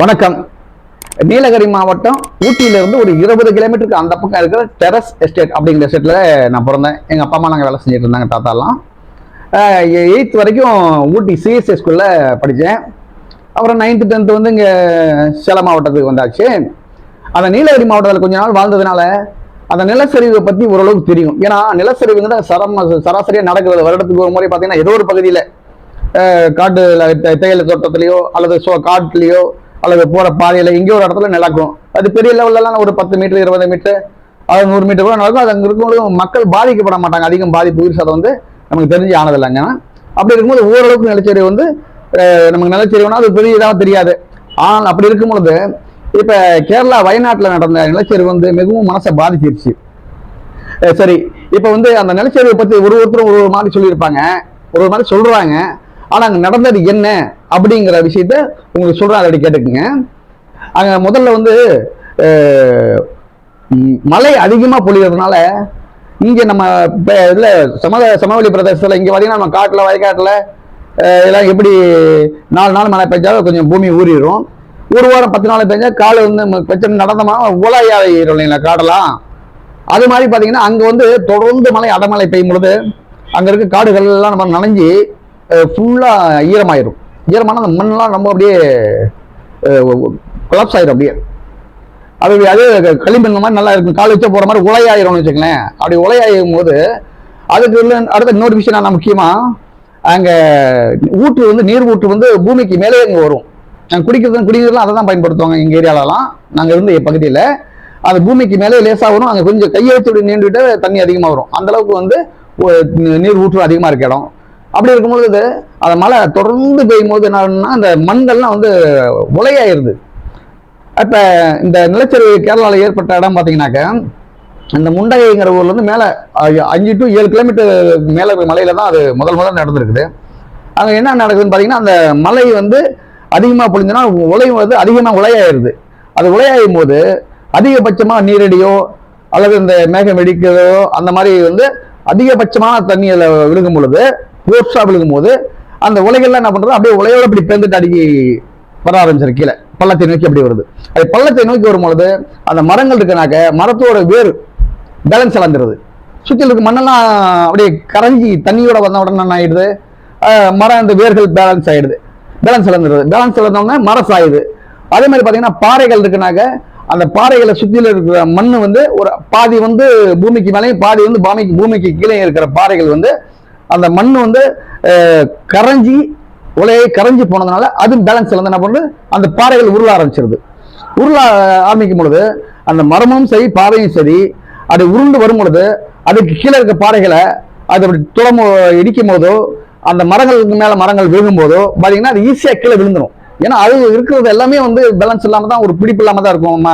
வணக்கம். நீலகிரி மாவட்டம் ஊட்டியிலிருந்து ஒரு 20 கிலோமீட்டருக்கு அந்த பக்கம் இருக்கிற டெரஸ் எஸ்டேட் அப்படிங்கிற எஸ்டேட்டில் நான் பிறந்தேன். எங்கள் அப்பா அம்மா நாங்கள் வேலை செஞ்சுட்டு இருந்தாங்க, தாத்தாலாம். 8th வரைக்கும் ஊட்டி சிஎஸ்ஐ ஸ்கூலில் படித்தேன். அப்புறம் 9th 10th வந்து இங்கே சேலம் மாவட்டத்துக்கு வந்தாச்சு. அந்த நீலகிரி மாவட்டத்தில் கொஞ்ச நாள் வாழ்ந்ததுனால அந்த நிலச்சரிவை பற்றி ஓரளவுக்கு தெரியும். ஏன்னா நிலச்சரிவுங்க தான் சராசரியாக நடக்குது. வருடத்துக்கு ஒரு முறை பார்த்தீங்கன்னா ஏதோ ஒரு பகுதியில் காட்டுல தேயிலை தோட்டத்திலேயோ அல்லது காட்டுலேயோ அல்லது போற பாதையில எங்கேயோ ஒரு இடத்துல நடக்கும். அது பெரிய லெவல்லாம் ஒரு 10 மீட்டர் 20 மீட்டர் 100 மீட்டர் கூட நடக்கும். அது அங்கே இருக்கும்போது மக்கள் பாதிக்கப்பட மாட்டாங்க. அதிகம் பாதிப்பு உயிர் சேதம் வந்து நமக்கு தெரிஞ்சு ஆனதில்லைங்க. அப்படி இருக்கும்போது ஓரளவுக்கு நிலச்சரிவு வந்து நமக்கு நிலச்சரிவுனா அது பெரிய இதாக தெரியாது. ஆனால் அப்படி இருக்கும் பொழுது இப்ப கேரளா வயநாட்டில் நடந்த நிலச்சரிவு வந்து மிகவும் மனசை பாதிச்சிருச்சு. சரி, இப்ப வந்து அந்த நிலச்சரிவை பத்தி ஒருத்தரும் ஒரு மாதிரி சொல்லியிருப்பாங்க, ஒரு மாதிரி சொல்றாங்க. ஆனா அங்க நடந்தது என்ன அப்படிங்கிற விஷயத்த உங்களுக்கு சொல்றேன், அதை கேட்டுக்குங்க. அங்க முதல்ல வந்து மழை அதிகமா பொழியறதுனால இங்க நம்ம இதுல சமவெளி பிரதேசத்துல இங்க பாத்தீங்கன்னா நம்ம காட்டுல வயக்காட்டுல எல்லாம் எப்படி 4 நாள் மழை பெஞ்சாலும் கொஞ்சம் பூமி ஊறிடும். ஒரு வாரம் 10 நாள் பெஞ்சா காடு வந்து பிரச்சனை நடந்தமா உலையாயிரும் இல்லைங்களா காடெல்லாம். அது மாதிரி பாத்தீங்கன்னா அங்க வந்து தொடர்ந்து மழை அடமழை பெய்யும் பொழுது அங்க இருக்க காடுகள் எல்லாம் நம்ம நனைஞ்சு ஃபுல்லா ஈரமாயிரும். ஈரமான அந்த மண்ணெல்லாம் ரொம்ப அப்படியே கொலாப்ஸ் ஆயிரும். அப்படியே அது களிமண் மாதிரி நல்லா இருக்கும். கால் வச்சா போற மாதிரி உலையாயிரும்னு வச்சுக்கலேன். அப்படி உலையாயும் போது அதுக்கு அடுத்த இன்னொரு விஷயம் நான் முக்கியமா அங்க ஊற்று வந்து நீர் ஊற்று வந்து பூமிக்கு மேலே இங்க வரும். நாங்கள் குடிக்கிறதுலாம் அதை தான் பயன்படுத்துவாங்க எங்க ஏரியாலலாம். நாங்கள் இருந்த பகுதியில் அது பூமிக்கு மேலே லேசாக வரும். அங்கே கொஞ்சம் கையை வச்சு நீண்டுவிட்டு தண்ணி அதிகமாக வரும். அந்த அளவுக்கு வந்து நீர் ஊற்று அதிகமாக இருக்க இடம். அப்படி இருக்கும்போது அந்த மழை தொடர்ந்து பெய்யும் போது என்னன்னா அந்த மண்கள்லாம் வந்து உலையாயிருது. அப்ப இந்த நிலச்சரிவு கேரளாவில் ஏற்பட்ட இடம் பார்த்தீங்கன்னாக்க அந்த முண்டகைங்கிற ஊர்ல இருந்து மேலே 5 to 7 கிலோமீட்டர் மேலே மலையில தான் அது முதல் நடந்திருக்குது. அங்கே என்ன நடக்குதுன்னு பார்த்தீங்கன்னா அந்த மலை வந்து அதிகமாக பொழிஞ்சுன்னா உலையும் வந்து அதிகமாக உலையாயிருது. அது உலையாயும் போது அதிகபட்சமாக நீரடியோ அல்லது இந்த மேகம் வெடிக்கிறதோ அந்த மாதிரி வந்து அதிகபட்சமான தண்ணியில விழுகும் பொழுது போர்ஸா விழுகும் போது அந்த உலைகள்லாம் என்ன பண்றது அப்படியே உலையோட அப்படி பேர்ந்துட்டு அடிக்கி வர ஆரம்பிச்சிரு. கீழே பள்ளத்தை நோக்கி அப்படி வருது. அது பள்ளத்தை நோக்கி வரும் பொழுது அந்த மரங்கள் இருக்குனாக்க மரத்தோட வேறு பேலன்ஸ் இழந்துருது. சுற்றில் இருக்க மண்ணெல்லாம் அப்படியே கரைஞ்சி தண்ணியோட வந்த உடனே என்ன ஆயிடுது, மரம் இந்த வேர்கள் பேலன்ஸ் ஆயிடுது. பேலன்ஸ் இழந்துருது. பேலன்ஸ் இழந்தவங்க மரம் சாயுது. அதே மாதிரி பார்த்தீங்கன்னா பாறைகள் இருக்குனாக்க அந்த பாறைகளை சுற்றில இருக்கிற மண் வந்து ஒரு பாதி வந்து பூமிக்கு மேலேயும் பாதி வந்து பூமிக்கு கீழே இருக்கிற பாறைகள் வந்து அந்த மண் வந்து கரைஞ்சி உலையை கரைஞ்சி போனதுனால அது பேலன்ஸ் இழந்து என்ன பண்ணுறது அந்த பாறைகள் உருள ஆரம்பிச்சிருது. உருள ஆரம்பிக்கும் பொழுது அந்த மரமும் சரி பாறையும் சரி அது உருண்டு வரும் பொழுது அதுக்கு கீழே இருக்க பாறைகளை அது அப்படி இடிக்கும் போதோ அந்த மரங்களுக்கு மேல மரங்கள் விழுகும் போதோ பார்த்தீங்கன்னா அது ஈஸியாக கீழே விழுந்துடும். ஏன்னா அது இருக்கிறது எல்லாமே வந்து பேலன்ஸ் இல்லாம தான், ஒரு பிடிப்பு இல்லாம தான் இருக்கும்,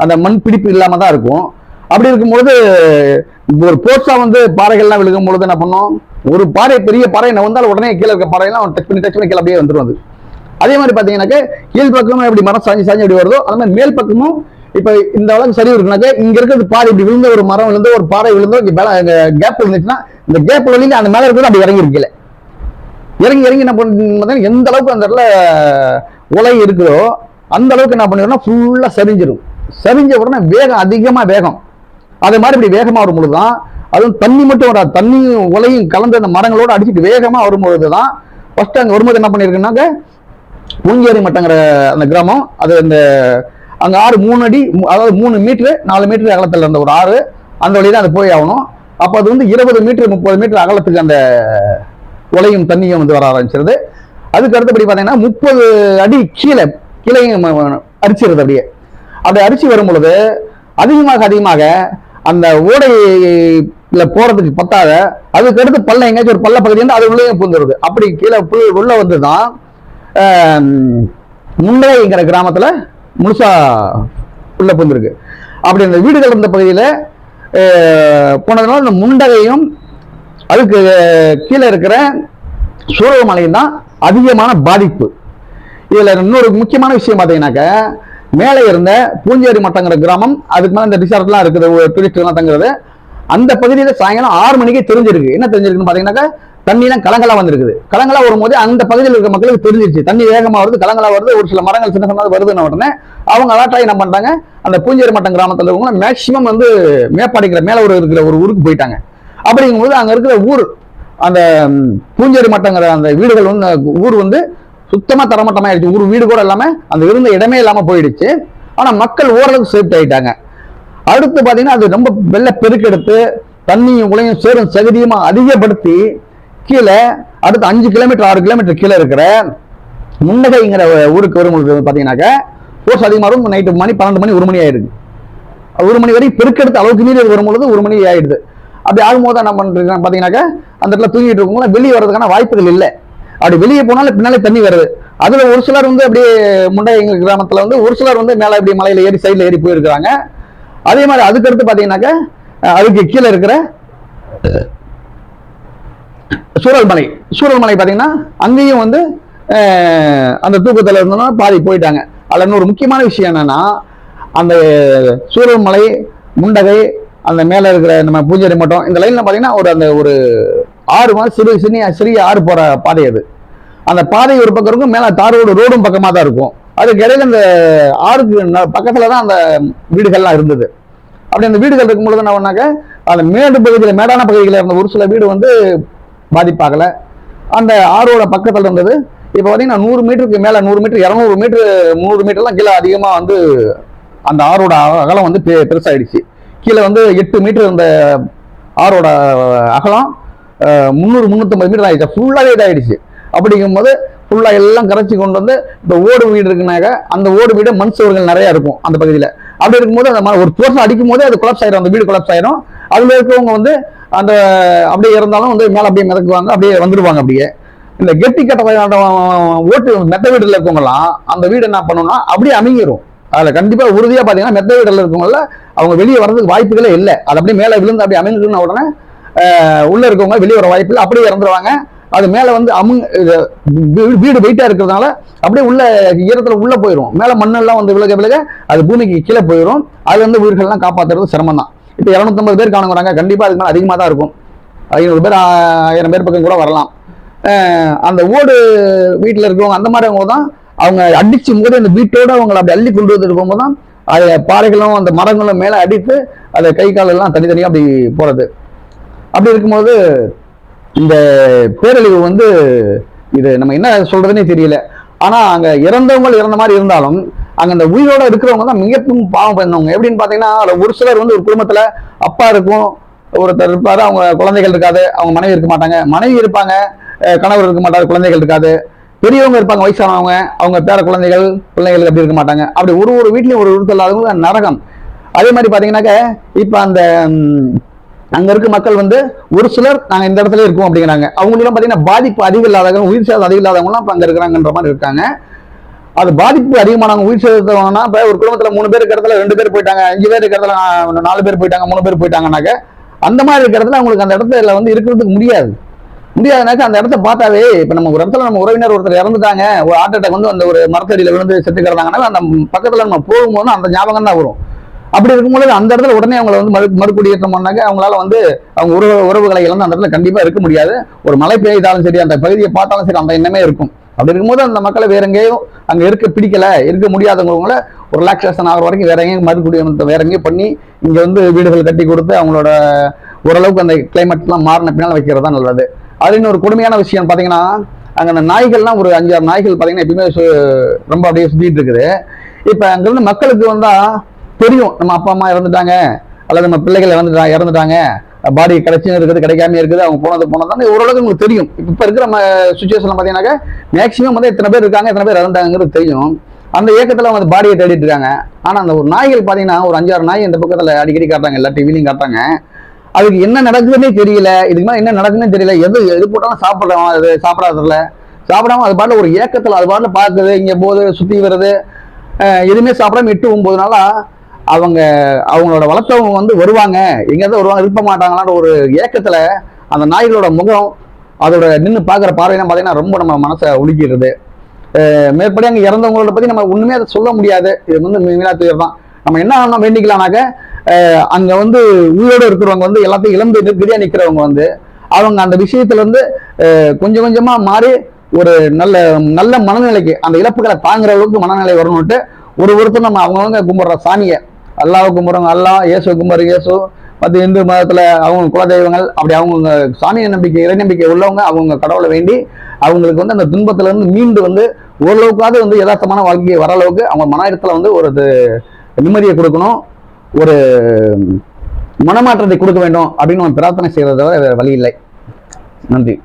அந்த மண் பிடிப்பு இல்லாம தான் இருக்கும். அப்படி இருக்கும்பொழுது ஒரு போர்ஸா வந்து பாறைகள்லாம் விழுகும் பொழுது என்ன பண்ணும், ஒரு பாறை பெரிய பாறை வந்தாலும் உடனே கீழே இருக்க பாறையெல்லாம் டச் பண்ணி கீழே அப்படியே வந்துடும். அதே மாதிரி பாத்தீங்கன்னாக்க கீழ் பக்கமும் எப்படி மரம் சாஞ்சி எப்படி வருதோ அது மாதிரி மேல் பக்கமும் இப்ப இந்த அளவுக்கு சரி இருக்குனாக்க இங்க இருக்கிறது பாறை இப்படி விழுந்த ஒரு மரம் விழுந்து ஒரு பாறை விழுந்தோ கேப் இருந்துச்சுன்னா இந்த கேப் வழியில அந்த மேல இருக்கிறது அப்படி இறங்கி இருக்கல இறங்கி என்ன பண்ண எந்த அளவுக்கு அந்த இடத்துல உலை இருக்குதோ அந்த அளவுக்கு என்ன பண்ணிடும்னா ஃபுல்லா சரிஞ்சிடும். சரிஞ்ச உடனே வேகம் அதிகமா வேகம் அது மாதிரி இப்படி வேகமா வரும் பொழுதுதான் அதுவும் தண்ணி மட்டும் வராது, தண்ணி உலையும் கலந்து அந்த மரங்களோட அடிச்சுட்டு வேகமா வரும்பொழுதுதான் ஃபர்ஸ்ட் அங்க வரும்போது என்ன பண்ணிருக்குனாக்க பூஞ்சேரி மட்டங்கிற அந்த கிராமம். அது அந்த அங்க ஆறு 3 அடி அதாவது 3 மீட்டர் 4 மீட்டர் அகலத்தில் இருந்த ஒரு ஆறு அந்த வழிதான் அது போய் ஆகணும். அப்ப அது வந்து 20 மீட்டர் 30 மீட்டர் அகலத்துக்கு அந்த உலையும் தண்ணியும் வந்து வர ஆரம்பிச்சிருது. அதுக்கு அடுத்தபடி பார்த்தீங்கன்னா 30 அடி கீழையும் அரிச்சிருது. அப்படியே அப்படி அரிச்சு வரும் பொழுது அதிகமாக அந்த ஓடையில போறதுக்கு பத்தாத அதுக்கு அடுத்து பல்ல எங்கேயாச்சும் ஒரு பள்ள பகுதி வந்து அது உள்ளே பூந்துருது. அப்படி கீழே உள்ள வந்துதான் முண்டகைங்கிற கிராமத்துல முழுசா உள்ள பூந்துருக்கு. அப்படி அந்த வீடுகள் இருந்த பகுதியில போனதுனால இந்த முண்டகையும் அதுக்கு கீழே இருக்கிற சூரகமலையும் தான் அதிகமான பாதிப்பு. இதுல இன்னொரு முக்கியமான விஷயம் பார்த்தீங்கன்னாக்க மேலே இருந்த பூஞ்சேரி மட்டங்கிற கிராமம், அதுக்கு மேலே இந்த ரிசார்ட்லாம் இருக்குது, டூரிஸ்ட்லாம் தங்குறது, அந்த பகுதியில் சாயங்காலம் 6 மணிக்கே தெரிஞ்சிருக்கு. என்ன தெரிஞ்சிருக்குன்னு பார்த்தீங்கன்னாக்கா தண்ணிலாம் கலங்களா வந்திருக்குது. கலங்களா வரும்போது அந்த பகுதியில் இருக்க மக்களுக்கு தெரிஞ்சிருச்சு தண்ணி வேகமா வருது, கலங்களா வருது, ஒரு சில மரங்கள் சின்ன சின்னதாக வருதுன்னு உடனே அவங்க அலாட்டாகி என்ன பண்றாங்க, அந்த பூஞ்சேரி மட்டம் கிராமத்தில் இருக்கவங்க மேக்சிமம் வந்து மேப்பாடிக்கிற மேல இருக்கிற ஒரு ஊருக்கு போயிட்டாங்க. அப்படிங்கும்போது அங்க இருக்கிற ஊர் அந்த பூஞ்சேரி மட்டங்கிற அந்த வீடுகள் வந்து ஊர் வந்து சுத்தமா தரமட்டமா ஆயிடுச்சு. ஊர் வீடு கூட இல்லாம அந்த இருந்த இடமே இல்லாம போயிடுச்சு. ஆனா மக்கள் ஓரளவுக்கு சேஃப்ட் ஆயிட்டாங்க. அடுத்து பாத்தீங்கன்னா அது ரொம்ப வெள்ள பெருக்கெடுத்து தண்ணியும் உலையும் சேரும் சகதியுமா அதிகப்படுத்தி கீழே அடுத்து 5 கிலோமீட்டர் 6 கிலோமீட்டர் கீழே இருக்கிற முன்னகைங்கிற ஊருக்கு வரும்பொழுது பாத்தீங்கன்னாக்க ஃபோர்ஸ் அதிகமாக இருக்கும். நைட்டு மணி 12 மணி 1 மணி ஆயிடுது. 1 மணி வரைக்கும் பெருக்கெடுத்து அளவுக்கு மீறி வரும்பொழுது 1 மணி ஆயிடுது. அப்படி ஆகும்போது என்ன பண்றாங்க பாத்தீங்கன்னாக்க அந்த இடத்துல தூங்கிட்டு இருக்கவங்க வெளியே வர்றதுக்கான வாய்ப்புகள் இல்லை. அப்படி வெளியே போனாலும் பின்னாலே தண்ணி வருது. அதுல ஒரு சிலர் வந்து அப்படியே முண்டை கிராமத்துல வந்து ஒரு சிலர் வந்து மேல இப்படி மலையில ஏறி சைட்ல ஏறி போயிருக்கிறாங்க. அதே மாதிரி அதுக்கடுத்து பாத்தீங்கன்னாக்க அதுக்கு கீழே இருக்கிற சூரல்மலை பாத்தீங்கன்னா அங்கேயும் வந்து அந்த தூக்கத்துல இருந்தோம்னா பாதி போயிட்டாங்க. அதுல இன்னொரு முக்கியமான விஷயம் என்னன்னா அந்த சூரல்மலை முண்டகை அந்த மேல இருக்கிற நம்ம பூஞ்சேரி மட்டம் இந்த லைன்ல பாத்தீங்கன்னா ஒரு ஆறு மாதிரி சிறிய ஆறு போற பாதை. அது அந்த பாதை ஒரு பக்கம் இருக்கும், மேல தாரோடு ரோடும் பக்கமா தான் இருக்கும். அதுக்கு இடையில இந்த ஆறுக்கு பக்கத்துலதான் அந்த வீடுகள்லாம் இருந்தது. அப்படி அந்த வீடுகள் இருக்கும்பொழுது என்ன பண்ணாக்க அந்த மேடான பகுதிகளில் இருந்த ஒரு சில வீடு வந்து பாதிப்பாகல. அந்த ஆறோட பக்கத்துல இருந்தது. இப்ப பாத்தீங்கன்னா 100 மீட்டருக்கு மேல 100 மீட்டர் 200 மீட்டர் 300 மீட்டர்லாம் கீழே அதிகமா வந்து அந்த ஆறோட அகலம் வந்து பெருசாயிடுச்சு. கீழே வந்து 8 மீட்டர் இந்த ஆறோட அகலம் 300-350 மீட்டர் ஆயிடுச்சு. ஃபுல்லாவே இதாயிடுச்சு. அப்படிங்கும்போது ஃபுல்லா எல்லாம் கரைச்சி கொண்டு வந்து இப்போ ஓடு வீடு இருக்குனாக்க அந்த ஓடு வீடு மண் சுவர்கள் நிறைய இருக்கும் அந்த பகுதியில். அப்படி இருக்கும்போது அந்த ஒரு போர்ஸ் அடிக்கும் போதே அது கொலாப்ஸ் ஆயிரும், அந்த வீடு கொலாப்ஸ் ஆயிரும். அதுல இருக்கவங்க வந்து அந்த அப்படியே இருந்தாலும் வந்து மேல அப்படியே மிதக்குவாங்க, அப்படியே வந்துடுவாங்க. அப்படியே இந்த கெட்டி கட்ட ஓட்டு மெத்த வீடுல இருக்கவங்கலாம் அந்த வீடு என்ன பண்ணணும்னா அப்படியே அமைங்கிரும். அதுல கண்டிப்பா உறுதியா பாத்தீங்கன்னா மெத்த வீடுல இருக்கவங்கள அவங்க வெளியே வர்றதுக்கு வாய்ப்புகளே இல்லை. அது அப்படியே மேல விழுந்து அப்படியே அமைஞ்சுன்னா உடனே உள்ள இருக்கவங்க வெளியே வர வாய்ப்பு இல்லை, அப்படியே இறந்துருவாங்க. அது மேல வந்து வீடு வெயிட்டா இருக்கிறதுனால அப்படியே உள்ள ஈரத்துல உள்ள போயிடும். மேல மண்ணெல்லாம் வந்து விலக அது பூமிக்கு கீழே போயிடும். அது வந்து உயிர்கள்லாம் காப்பாற்றுறது சிரமம் தான். இப்ப 250 பேர் காணுங்கிறாங்க, கண்டிப்பா அதுக்கு மேல அதிகமா தான் இருக்கும். 500 பேர் 1000 பேர் பக்கம் கூட வரலாம். அந்த ஓடு வீட்டுல இருக்கவங்க அந்த மாதிரி அவங்க தான் அவங்க அடிச்சும் போது அந்த வீட்டோட அவங்களை அப்படி அள்ளி கொண்டு வந்து இருக்கும்போது தான் அது பாறைகளும் அந்த மரங்களும் மேல அடித்து அதை கை கால் எல்லாம் தனித்தனியா அப்படி போறது. அப்படி இருக்கும்போது இந்த பேரழிவு வந்து இது நம்ம என்ன சொல்றதுன்னே தெரியல. ஆனா அங்க இறந்தவங்க இறந்த மாதிரி இருந்தாலும் அங்க அந்த உயிரோட இருக்கிறவங்க தான் மிகப்பெரும் பாவம் பண்ணவங்க. எப்படின்னு பாத்தீங்கன்னா ஒரு சிலர் வந்து ஒரு குடும்பத்துல அப்பா இருக்கும், ஒருத்தர் இருப்பாரு, அவங்க குழந்தைகள் இருக்காது, அவங்க மனைவி இருக்க மாட்டாங்க, மனைவி இருப்பாங்க, கணவர் இருக்க மாட்டாரு, குழந்தைகள் இருக்காது, பெரியவங்க இருப்பாங்க, வயசானவங்க, அவங்க பேர குழந்தைகள் அப்படி இருக்க மாட்டாங்க. அப்படி ஒரு வீட்லயும் ஒரு இல்லாதவங்க நரகம். அதே மாதிரி பாத்தீங்கன்னாக்க இப்ப அந்த அங்க இருக்க மக்கள் வந்து ஒரு சிலர் நாங்க இந்த இடத்துல இருக்கோம் அப்படிங்கிறாங்க. அவங்களும் பாத்தீங்கன்னா பாதிப்பு அதிகம் இல்லாதவங்க, உயிர் சேதம் அதிகம் இல்லாதவங்கலாம் இப்ப அங்க இருக்கிறாங்கன்ற மாதிரி இருக்காங்க. அது பாதிப்பு அதிகமானவங்க உயிர் சேதம்னா இப்ப ஒரு குடும்பத்துல 3 பேர் இருக்கிற இடத்துல 2 பேர் போயிட்டாங்க, 5 பேர் இருக்கிற இடத்துல 4 பேர் போயிட்டாங்க, 3 பேர் போயிட்டாங்கன்னாக்க அந்த மாதிரி இருக்கிற இடத்துல அவங்களுக்கு அந்த இடத்துல வந்து இருக்கிறதுக்கு முடியாதுனாக்க அந்த இடத்த பார்த்தாவே இப்ப நம்ம ஒரு இடத்துல நம்ம உறவினர் ஒருத்தர் இறந்துட்டாங்க, ஒரு ஹார்ட் அட்டாக் வந்து அந்த ஒரு மரத்தடியில விழுந்து செத்து கிடந்தாங்கன்னா அந்த பக்கத்துல நம்ம போகும்போது அந்த ஞாபகம் தான் வரும். அப்படி இருக்கும்போது அந்த இடத்துல உடனே அவங்களை வந்து மறுகுடியேற்றம் பண்ணாங்க. அவங்களால வந்து அவங்க உறவுகளை இழந்து அந்த இடத்துல கண்டிப்பா இருக்க முடியாது. ஒரு மழை பெய்தாலும் சரி, அந்த பகுதியை பார்த்தாலும் சரி, அந்த எண்ணமே இருக்கும். அப்படி இருக்கும்போது அந்த மக்களை வேற எங்கேயும் அங்க இருக்க முடியாதவங்கள ஒரு ரிலாக்ஸேஷன் ஆகிற வரைக்கும் வேற எங்கேயும் மறுகுடியேற்றம் வேற எங்கேயும் பண்ணி இங்க வந்து வீடுகள் கட்டி கொடுத்து அவங்களோட ஓரளவுக்கு அந்த கிளைமேட் எல்லாம் மாறின பின்னால் வைக்கிறது தான் நல்லது. அது இன்னொரு கொடுமையான விஷயம் பாத்தீங்கன்னா அங்க அந்த நாய்கள்லாம் ஒரு 5-6 நாய்கள் பாத்தீங்கன்னா எப்பயுமே ரொம்ப அப்படியே சுத்திட்டு இருக்குது. இப்ப அங்க இருந்து மக்களுக்கு வந்தா தெரியும் நம்ம அப்பா அம்மா இறந்துட்டாங்க அல்லது நம்ம பிள்ளைகள் இறந்துட்டாங்க, பாடி கிடைச்சும் இருக்குது கிடைக்காம இருக்குது, அவங்க போனதான் ஓரளவுக்கு உங்களுக்கு தெரியும். இப்ப இருக்கிற சுச்சுவேஷன்ல பாத்தீங்கன்னாக்க மேக்சிமம் வந்து எத்தனை பேர் இருக்காங்க, எத்தனை பேர் இறந்தாங்கிறது தெரியும். அந்த இயக்கத்துல அவங்க பாடியை தேடிட்டு இருக்காங்க. ஆனா அந்த ஒரு நாய்கள் பாத்தீங்கன்னா ஒரு 5-6 நாய் இந்த பக்கத்துல அடிக்கடி காட்டுறாங்க, எல்லா டிவிலையும் காட்டுறாங்க. அதுக்கு என்ன நடக்குதுன்னே தெரியல, இதுக்கு மேலே என்ன நடக்குதுன்னு தெரியல. எது போட்டாலும் சாப்பிடுறோம், அது சாப்பிடாததுல சாப்பிடாம அது பாட்டுல ஒரு ஏக்கத்துல அது பாட்டுல பாக்குது, இங்க போது சுத்தி வருது, எதுவுமே சாப்பிடாம 8-9 நாளா அவங்களோட வளர்த்தவங்க வந்து வருவாங்க, எங்கேயாவது வருவாங்க, இருக்க மாட்டாங்களான்ற ஒரு ஏக்கத்துல அந்த நாய்களோட முகம் அதோட நின்று பாக்குற பார்வையெல்லாம் பாத்தீங்கன்னா ரொம்ப நம்ம மனசை உலுக்கிடுறது. மேற்படி அங்க இறந்தவங்களோட பத்தி நம்ம ஒண்ணுமே அதை சொல்ல முடியாது. இது வந்து மீனா துயர் தான். நம்ம என்ன வேண்டிக்கலாம்னாக்க அங்க வந்து உயிரோடு இருக்கிறவங்க வந்து எல்லாத்தையும் இழந்து நிற்கிறவங்க வந்து அவங்க அந்த விஷயத்துல இருந்து கொஞ்சம் கொஞ்சமா மாறி ஒரு நல்ல நல்ல மனநிலைக்கு, அந்த இழப்புகளை தாங்குற அளவுக்கு மனநிலை வரணும்ட்டு ஒருத்தர் நம்ம அவங்கவுங்க கும்பிடுற சாமியை, அல்லாவை கும்பிட்றவங்க அல்லா, இயேசு கும்பிட்ற இயேசு, மற்ற இந்து மதத்துல அவங்க குலதெய்வங்கள், அப்படி அவங்கவுங்க சாமிய நம்பிக்கை இறை நம்பிக்கை உள்ளவங்க அவங்க கடவுளை வேண்டி அவங்களுக்கு வந்து அந்த துன்பத்துல இருந்து மீண்டு வந்து ஓரளவுக்காவது வந்து யதார்த்தமான வாழ்க்கையை வர அளவுக்கு அவங்க மன இடத்துல வந்து ஒரு நிம்மதியை கொடுக்கணும், ஒரு மனமாற்றத்தை கொடுக்க வேண்டும் அப்படின்னு நம்ம பிரார்த்தனை செய்யறத தவிர வேற வழி இல்லை. நன்றி.